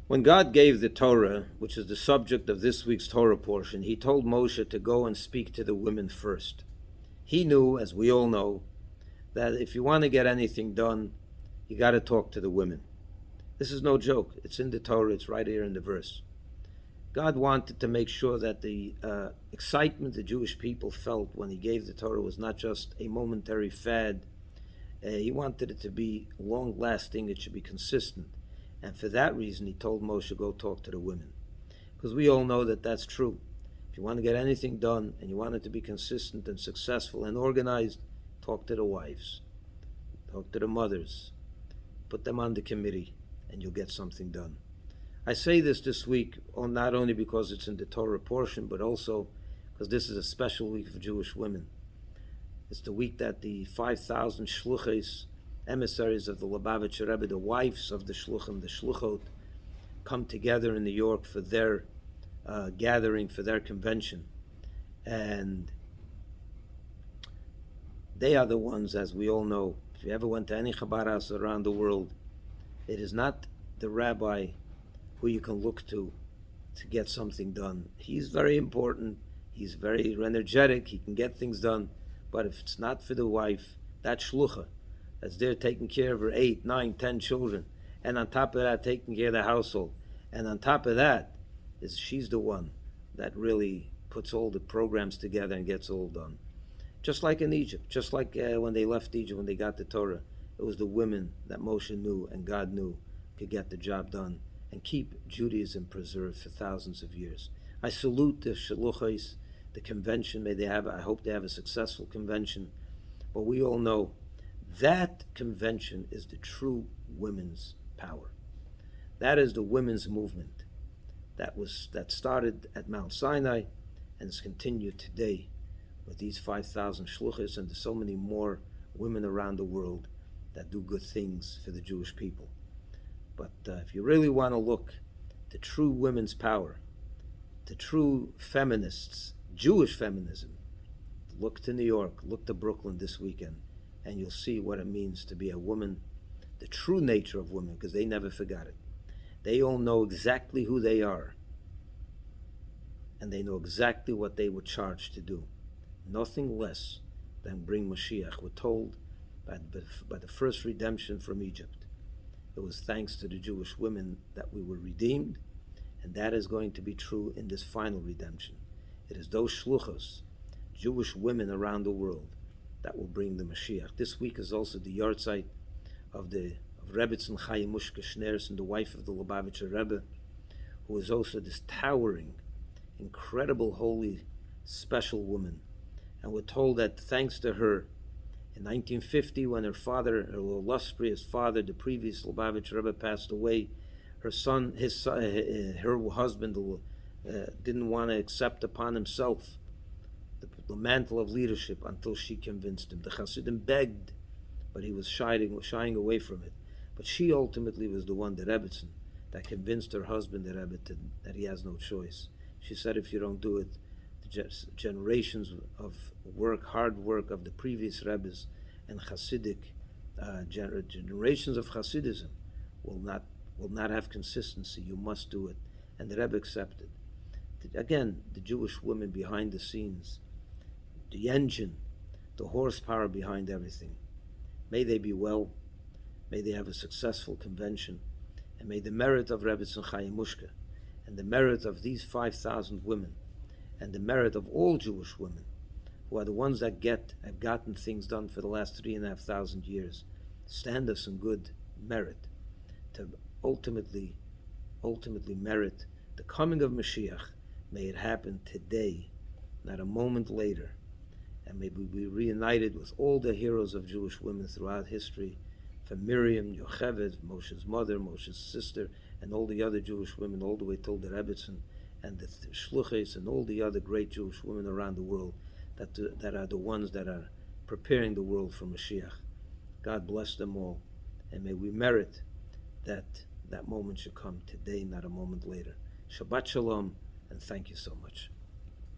When God gave the Torah, which is the subject of this week's Torah portion, he told Moshe to go and speak to the women first. He knew, as we all know, that if you want to get anything done, you got to talk to the women. This is no joke. It's in the Torah. It's right here in the verse. God wanted to make sure that the excitement the Jewish people felt when he gave the Torah was not just a momentary fad. He wanted it to be long-lasting. It should be consistent. And for that reason, he told Moshe, go talk to the women. Because we all know that that's true. If you want to get anything done and you want it to be consistent and successful and organized, talk to the wives. Talk to the mothers. Put them on the committee and you'll get something done. I say this week, not only because it's in the Torah portion, but also because this is a special week for Jewish women. It's the week that the 5,000 shluchos, emissaries of the Lubavitcher Rebbe, the wives of the shluchim, the shluchot, come together in New York for their gathering, for their convention. And they are the ones, as we all know, if you ever went to any Chabad house around the world, it is not the rabbi who you can look to get something done. He's very important, he's very energetic, he can get things done, but if it's not for the wife, that shlucha, that's there taking care of her 8, 9, 10 children, and on top of that, taking care of the household, and on top of that, she's the one that really puts all the programs together and gets all done. Just like in Egypt, just like when they left Egypt, when they got the Torah, it was the women that Moshe knew and God knew could get the job done and keep Judaism preserved for thousands of years. I salute the Shaluchos, the convention. I hope they have a successful convention. But we all know that convention is the true women's power. That is the women's movement that started at Mount Sinai and is continued today with these 5,000 shluchos and so many more women around the world that do good things for the Jewish people. But if you really want to look the true women's power, the true feminists, Jewish feminism, look to New York, look to Brooklyn this weekend, and you'll see what it means to be a woman, the true nature of women, because they never forgot it. They all know exactly who they are, and they know exactly what they were charged to do. Nothing less than bring Mashiach. We're told by the first redemption from Egypt, it was thanks to the Jewish women that we were redeemed, and that is going to be true in this final redemption. It is those shluchos, Jewish women around the world, that will bring the Mashiach. This week is also the yahrzeit of Rebbetzin Chaim Mushka Schneerson, the wife of the Lubavitcher Rebbe, who is also this towering, incredible, holy, special woman. And we're told that thanks to her, in 1950, when her father, her illustrious father, the previous Lubavitcher Rebbe, passed away, her husband didn't want to accept upon himself the mantle of leadership until she convinced him. The Hasidim begged, but he was shying away from it. But she ultimately was the one, the Rebbetzin, that convinced her husband, the Rebbe, that he has no choice. She said, if you don't do it, the generations of hard work of the previous Rebbes and Hasidic generations of Hasidism will not have consistency. You must do it. And the Rebbe accepted. Again, the Jewish women behind the scenes, the engine, the horsepower behind everything. May they be well. May they have a successful convention. And may the merit of Rebbetzin Chaim Mushka and the merit of these 5,000 women and the merit of all Jewish women, who are the ones that have gotten things done for the last 3,500 years, stand us in good merit to ultimately merit the coming of Mashiach. May it happen today, not a moment later. And may we be reunited with all the heroes of Jewish women throughout history, from Miriam, Yocheved, Moshe's mother, Moshe's sister, and all the other Jewish women, all the way till the Rebbetzin and the Shluchos and all the other great Jewish women around the world that are the ones that are preparing the world for Mashiach. God bless them all, and may we merit that moment should come today, not a moment later. Shabbat Shalom, and thank you so much.